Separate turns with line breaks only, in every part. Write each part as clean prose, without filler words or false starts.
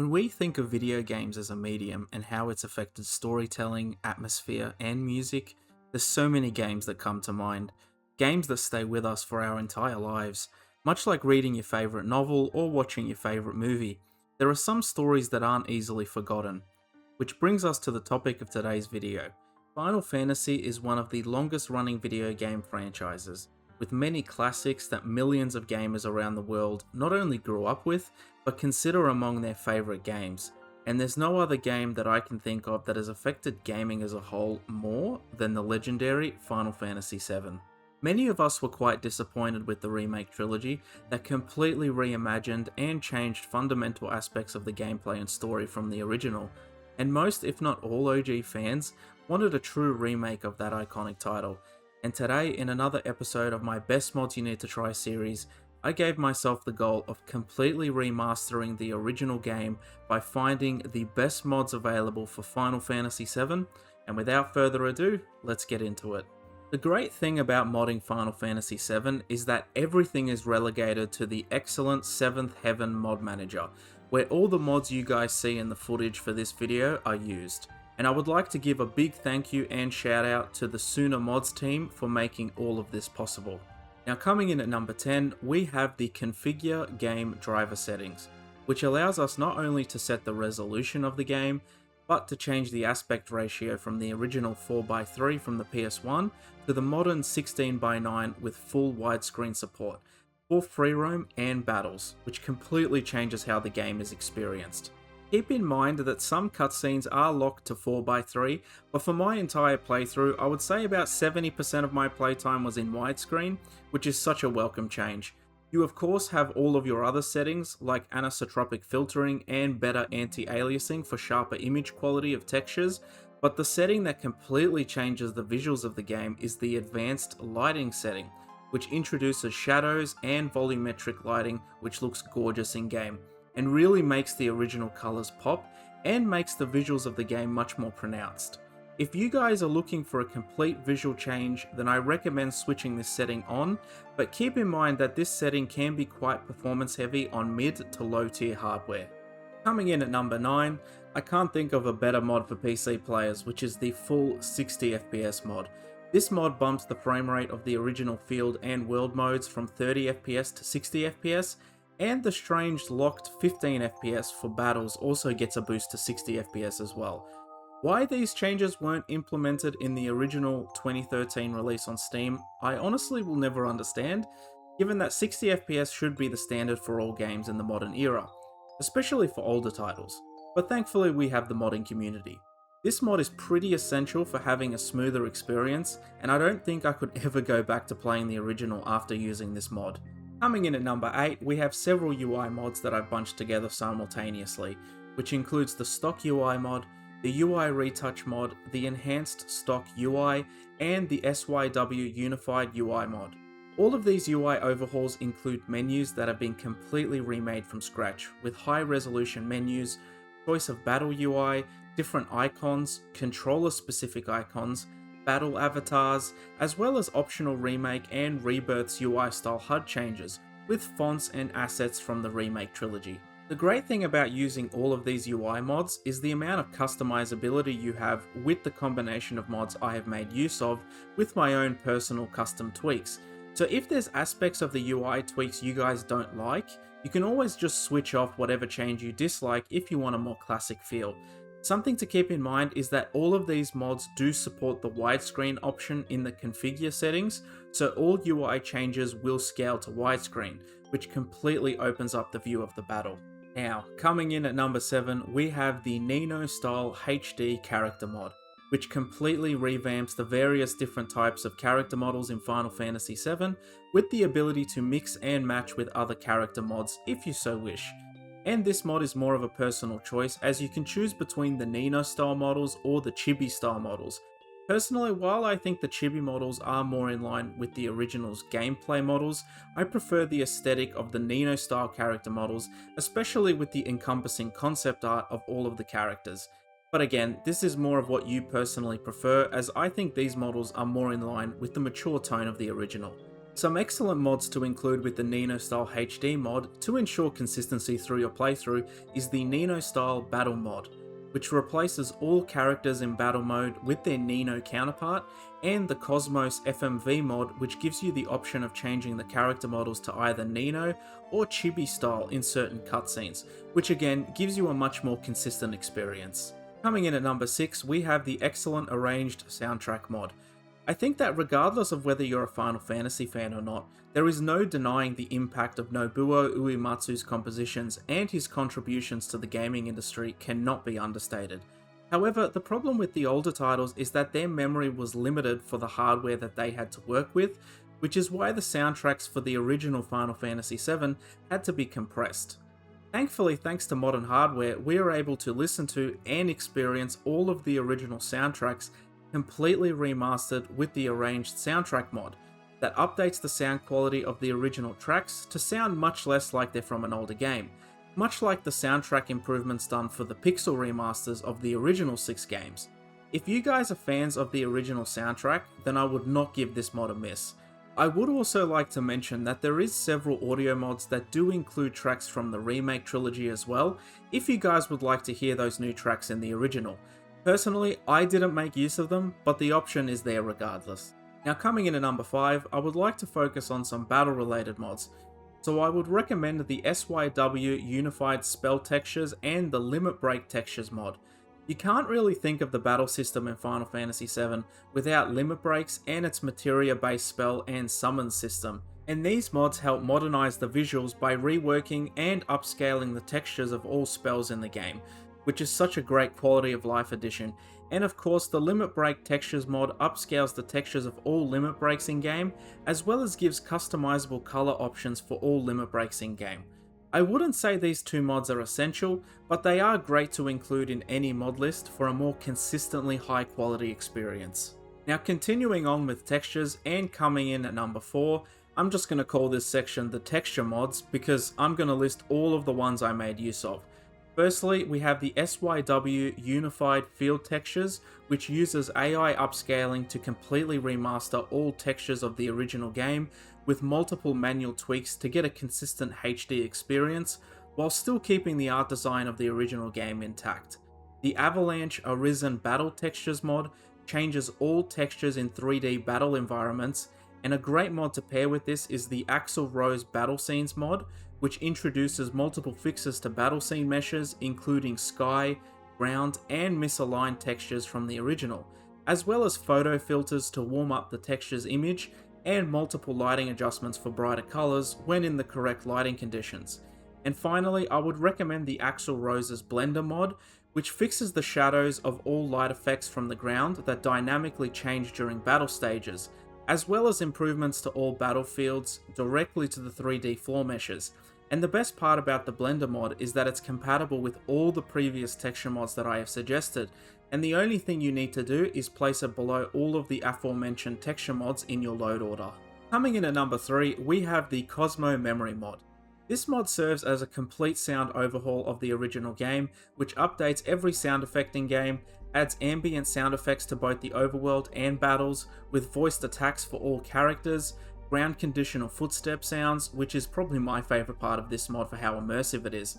When we think of video games as a medium and how it's affected storytelling, atmosphere, and music, there's so many games that come to mind. Games that stay with us for our entire lives. Much like reading your favourite novel or watching your favourite movie, there are some stories that aren't easily forgotten. Which brings us to the topic of today's video. Final Fantasy is one of the longest running video game franchises, with many classics that millions of gamers around the world not only grew up with, but consider among their favourite games. And there's no other game that I can think of that has affected gaming as a whole more than the legendary Final Fantasy VII. Many of us were quite disappointed with the remake trilogy that completely reimagined and changed fundamental aspects of the gameplay and story from the original, and most, if not all, OG fans wanted a true remake of that iconic title. And today, in another episode of my Best Mods You Need to Try series, I gave myself the goal of completely remastering the original game by finding the best mods available for Final Fantasy VII, and without further ado, let's get into it. The great thing about modding Final Fantasy VII is that everything is relegated to the excellent 7th Heaven mod manager, where all the mods you guys see in the footage for this video are used. And I would like to give a big thank you and shout out to the Tsuna Mods team for making all of this possible. Now, coming in at number 10, we have the Configure Game Driver Settings, which allows us not only to set the resolution of the game, but to change the aspect ratio from the original 4:3 from the PS1 to the modern 16:9 with full widescreen support for free roam and battles, which completely changes how the game is experienced. Keep in mind that some cutscenes are locked to 4:3, but for my entire playthrough, I would say about 70% of my playtime was in widescreen, which is such a welcome change. You of course have all of your other settings, like anisotropic filtering and better anti-aliasing for sharper image quality of textures, but the setting that completely changes the visuals of the game is the advanced lighting setting, which introduces shadows and volumetric lighting, which looks gorgeous in game, and really makes the original colours pop and makes the visuals of the game much more pronounced. If you guys are looking for a complete visual change, then I recommend switching this setting on, but keep in mind that this setting can be quite performance heavy on mid to low tier hardware. Coming in at number 9, I can't think of a better mod for PC players, which is the full 60 FPS mod. This mod bumps the frame rate of the original field and world modes from 30 FPS to 60 FPS, and the strange locked 15 FPS for battles also gets a boost to 60 FPS as well. Why these changes weren't implemented in the original 2013 release on Steam, I honestly will never understand, given that 60 FPS should be the standard for all games in the modern era, especially for older titles, but thankfully we have the modding community. This mod is pretty essential for having a smoother experience, and I don't think I could ever go back to playing the original after using this mod. Coming in at number 8, we have several UI mods that I've bunched together simultaneously, which includes the stock UI mod, the UI retouch mod, the enhanced stock UI, and the SYW unified UI mod. All of these UI overhauls include menus that have been completely remade from scratch, with high resolution menus, choice of battle UI, different icons, controller specific icons, battle avatars, as well as optional remake and rebirths UI style HUD changes, with fonts and assets from the remake trilogy. The great thing about using all of these UI mods is the amount of customizability you have with the combination of mods I have made use of with my own personal custom tweaks. So if there's aspects of the UI tweaks you guys don't like, you can always just switch off whatever change you dislike if you want a more classic feel. Something to keep in mind is that all of these mods do support the widescreen option in the configure settings, so all UI changes will scale to widescreen, which completely opens up the view of the battle. Now, coming in at number 7, we have the Nino style HD character mod, which completely revamps the various different types of character models in Final Fantasy VII, with the ability to mix and match with other character mods if you so wish. And this mod is more of a personal choice, as you can choose between the Nino style models or the Chibi style models. Personally, while I think the Chibi models are more in line with the original's gameplay models, I prefer the aesthetic of the Nino style character models, especially with the encompassing concept art of all of the characters. But again, this is more of what you personally prefer, as I think these models are more in line with the mature tone of the original. Some excellent mods to include with the Nino Style HD mod to ensure consistency through your playthrough is the Nino Style Battle mod, which replaces all characters in battle mode with their Nino counterpart, and the Cosmos FMV mod, which gives you the option of changing the character models to either Nino or Chibi style in certain cutscenes, which again gives you a much more consistent experience. Coming in at number 6, we have the excellent Arranged Soundtrack mod. I think that regardless of whether you're a Final Fantasy fan or not, there is no denying the impact of Nobuo Uematsu's compositions, and his contributions to the gaming industry cannot be understated. However, the problem with the older titles is that their memory was limited for the hardware that they had to work with, which is why the soundtracks for the original Final Fantasy VII had to be compressed. Thankfully, thanks to modern hardware, we are able to listen to and experience all of the original soundtracks completely remastered with the Arranged Soundtrack mod that updates the sound quality of the original tracks to sound much less like they're from an older game, much like the soundtrack improvements done for the pixel remasters of the original 6 games. If you guys are fans of the original soundtrack, then I would not give this mod a miss. I would also like to mention that there is several audio mods that do include tracks from the remake trilogy as well, if you guys would like to hear those new tracks in the original. Personally, I didn't make use of them, but the option is there regardless. Now coming in at number 5, I would like to focus on some battle related mods. So I would recommend the SYW Unified Spell Textures and the Limit Break Textures mod. You can't really think of the battle system in Final Fantasy VII without limit breaks and its materia based spell and summon system. And these mods help modernize the visuals by reworking and upscaling the textures of all spells in the game, which is such a great quality of life addition. And of course, the Limit Break Textures mod upscales the textures of all limit breaks in game, as well as gives customizable color options for all limit breaks in game. I wouldn't say these two mods are essential, but they are great to include in any mod list for a more consistently high quality experience. Now continuing on with textures and coming in at number 4, I'm just going to call this section the texture mods because I'm going to list all of the ones I made use of. Firstly, we have the SYW Unified Field Textures, which uses AI upscaling to completely remaster all textures of the original game with multiple manual tweaks to get a consistent HD experience, while still keeping the art design of the original game intact. The Avalanche Arisen Battle Textures mod changes all textures in 3D battle environments, and a great mod to pair with this is the Axel Rose Battle Scenes mod, which introduces multiple fixes to battle scene meshes, including sky, ground, and misaligned textures from the original, as well as photo filters to warm up the texture's image, and multiple lighting adjustments for brighter colors when in the correct lighting conditions. And finally, I would recommend the Axel Rose's Blender mod, which fixes the shadows of all light effects from the ground that dynamically change during battle stages, as well as improvements to all battlefields directly to the 3D floor meshes. And the best part about the Blender mod is that it's compatible with all the previous texture mods that I have suggested, and the only thing you need to do is place it below all of the aforementioned texture mods in your load order. Coming in at number 3, we have the Cosmo Memory mod. This mod serves as a complete sound overhaul of the original game, which updates every sound effect in game, adds ambient sound effects to both the overworld and battles, with voiced attacks for all characters, ground conditional footstep sounds, which is probably my favourite part of this mod for how immersive it is.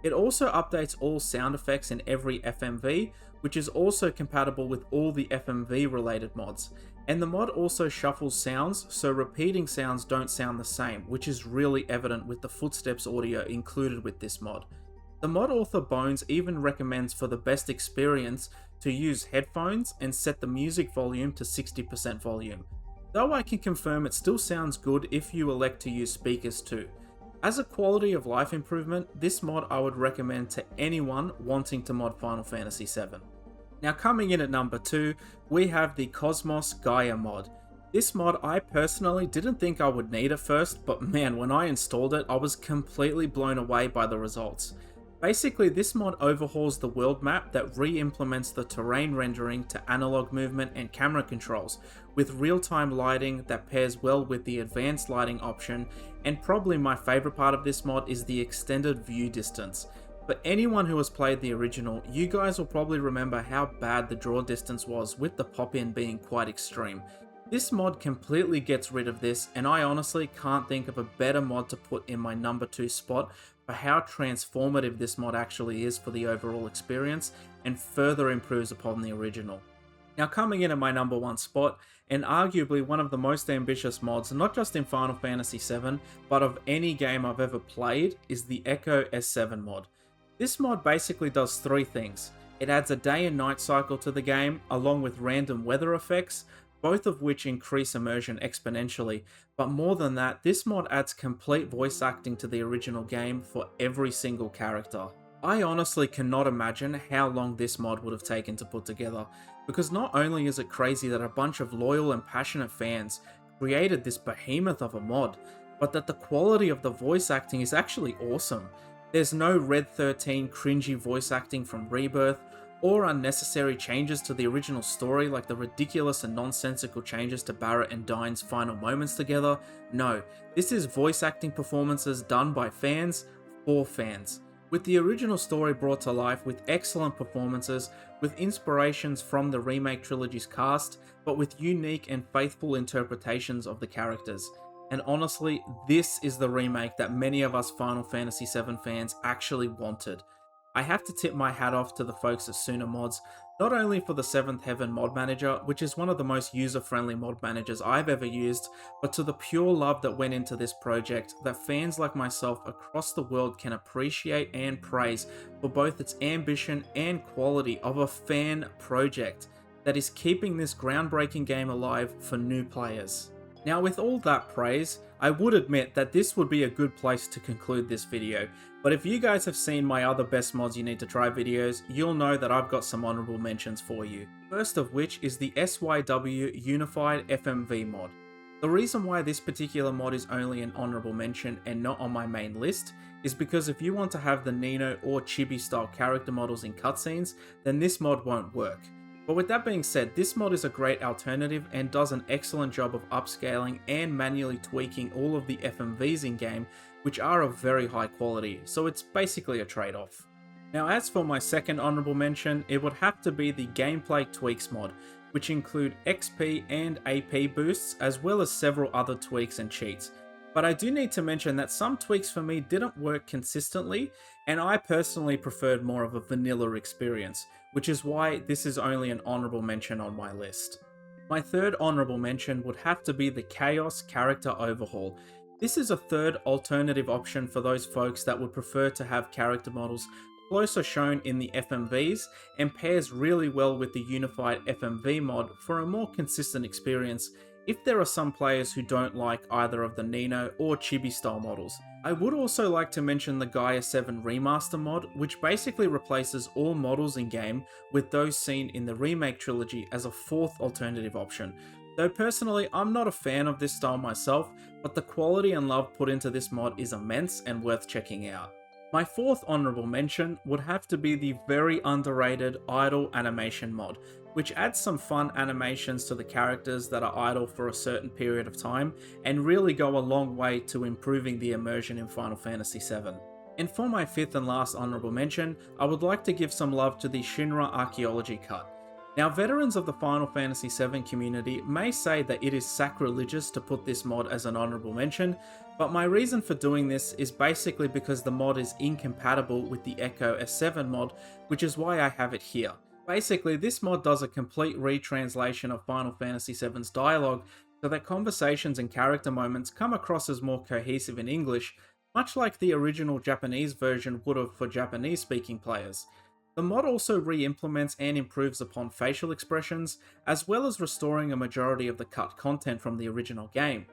It also updates all sound effects in every FMV, which is also compatible with all the FMV related mods. And the mod also shuffles sounds, so repeating sounds don't sound the same, which is really evident with the footsteps audio included with this mod. The mod author Bones even recommends for the best experience to use headphones and set the music volume to 60% volume. Though I can confirm it still sounds good if you elect to use speakers too. As a quality of life improvement, this mod I would recommend to anyone wanting to mod Final Fantasy VII. Now coming in at number 2, we have the Cosmos Gaia mod. This mod I personally didn't think I would need at first, but man, when I installed it, I was completely blown away by the results. Basically, this mod overhauls the world map that re-implements the terrain rendering to analog movement and camera controls, with real-time lighting that pairs well with the advanced lighting option, and probably my favourite part of this mod is the extended view distance. For anyone who has played the original, you guys will probably remember how bad the draw distance was, with the pop-in being quite extreme. This mod completely gets rid of this, and I honestly can't think of a better mod to put in my number 2 spot for how transformative this mod actually is for the overall experience and further improves upon the original. Now, coming in at my number 1 spot, and arguably one of the most ambitious mods, not just in Final Fantasy VII, but of any game I've ever played, is the Echo S7 mod. This mod basically does 3 things. It adds a day and night cycle to the game, along with random weather effects, both of which increase immersion exponentially, but more than that, this mod adds complete voice acting to the original game for every single character. I honestly cannot imagine how long this mod would have taken to put together, because not only is it crazy that a bunch of loyal and passionate fans created this behemoth of a mod, but that the quality of the voice acting is actually awesome. There's no Red 13 cringy voice acting from Rebirth, or unnecessary changes to the original story like the ridiculous and nonsensical changes to Barrett and Dine's final moments together. No, this is voice acting performances done by fans for fans, with the original story brought to life with excellent performances, with inspirations from the remake trilogy's cast, but with unique and faithful interpretations of the characters. And honestly, this is the remake that many of us Final Fantasy VII fans actually wanted. I have to tip my hat off to the folks at Tsuna Mods, not only for the 7th Heaven mod manager, which is one of the most user-friendly mod managers I've ever used, but to the pure love that went into this project that fans like myself across the world can appreciate and praise for both its ambition and quality of a fan project that is keeping this groundbreaking game alive for new players. Now, with all that praise, I would admit that this would be a good place to conclude this video, but if you guys have seen my other best mods you need to try videos, you'll know that I've got some honourable mentions for you. First of which is the SYW Unified FMV mod. The reason why this particular mod is only an honourable mention and not on my main list is because if you want to have the Nino or Chibi style character models in cutscenes, then this mod won't work. But with that being said, this mod is a great alternative and does an excellent job of upscaling and manually tweaking all of the FMVs in game, which are of very high quality, so it's basically a trade-off. Now, as for my second honourable mention, it would have to be the Gameplay Tweaks mod, which include XP and AP boosts, as well as several other tweaks and cheats. But I do need to mention that some tweaks for me didn't work consistently, and I personally preferred more of a vanilla experience, which is why this is only an honourable mention on my list. My third honourable mention would have to be the Chaos Character Overhaul. This is a third alternative option for those folks that would prefer to have character models closer shown in the FMVs, and pairs really well with the Unified FMV mod for a more consistent experience if there are some players who don't like either of the Nino or Chibi style models. I would also like to mention the Gaia 7 Remaster mod, which basically replaces all models in game with those seen in the remake trilogy as a fourth alternative option. Though personally, I'm not a fan of this style myself, but the quality and love put into this mod is immense and worth checking out. My fourth honourable mention would have to be the very underrated Idle Animation mod, which adds some fun animations to the characters that are idle for a certain period of time, and really go a long way to improving the immersion in Final Fantasy VII. And for my fifth and last honourable mention, I would like to give some love to the Shinra Archaeology cut. Now, veterans of the Final Fantasy VII community may say that it is sacrilegious to put this mod as an honourable mention, but my reason for doing this is basically because the mod is incompatible with the Echo S7 mod, which is why I have it here. Basically, this mod does a complete retranslation of Final Fantasy VII's dialogue so that conversations and character moments come across as more cohesive in English, much like the original Japanese version would have for Japanese-speaking players. The mod also re-implements and improves upon facial expressions, as well as restoring a majority of the cut content from the original game.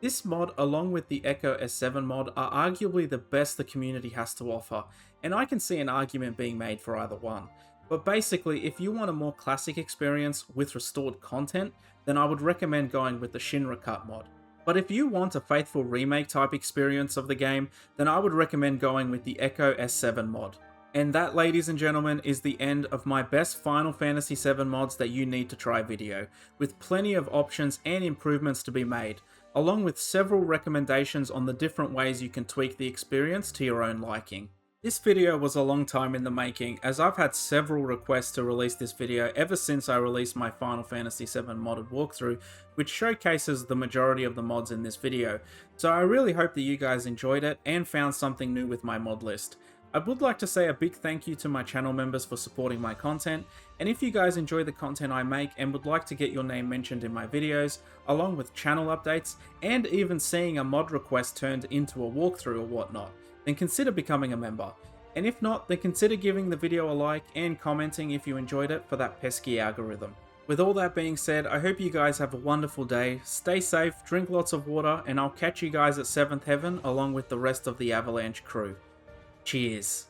This mod, along with the Echo S7 mod, are arguably the best the community has to offer, and I can see an argument being made for either one. But basically, if you want a more classic experience with restored content, then I would recommend going with the Shinra Cut mod. But if you want a faithful remake type experience of the game, then I would recommend going with the Echo S7 mod. And that, ladies and gentlemen, is the end of my best Final Fantasy VII mods that you need to try video, with plenty of options and improvements to be made, along with several recommendations on the different ways you can tweak the experience to your own liking. This video was a long time in the making, as I've had several requests to release this video ever since I released my Final Fantasy VII modded walkthrough, which showcases the majority of the mods in this video, so I really hope that you guys enjoyed it and found something new with my mod list. I would like to say a big thank you to my channel members for supporting my content, and if you guys enjoy the content I make and would like to get your name mentioned in my videos, along with channel updates, and even seeing a mod request turned into a walkthrough or whatnot, then consider becoming a member. And if not, then consider giving the video a like and commenting if you enjoyed it for that pesky algorithm. With all that being said, I hope you guys have a wonderful day, stay safe, drink lots of water, and I'll catch you guys at 7th Heaven along with the rest of the Avalanche crew. Cheers.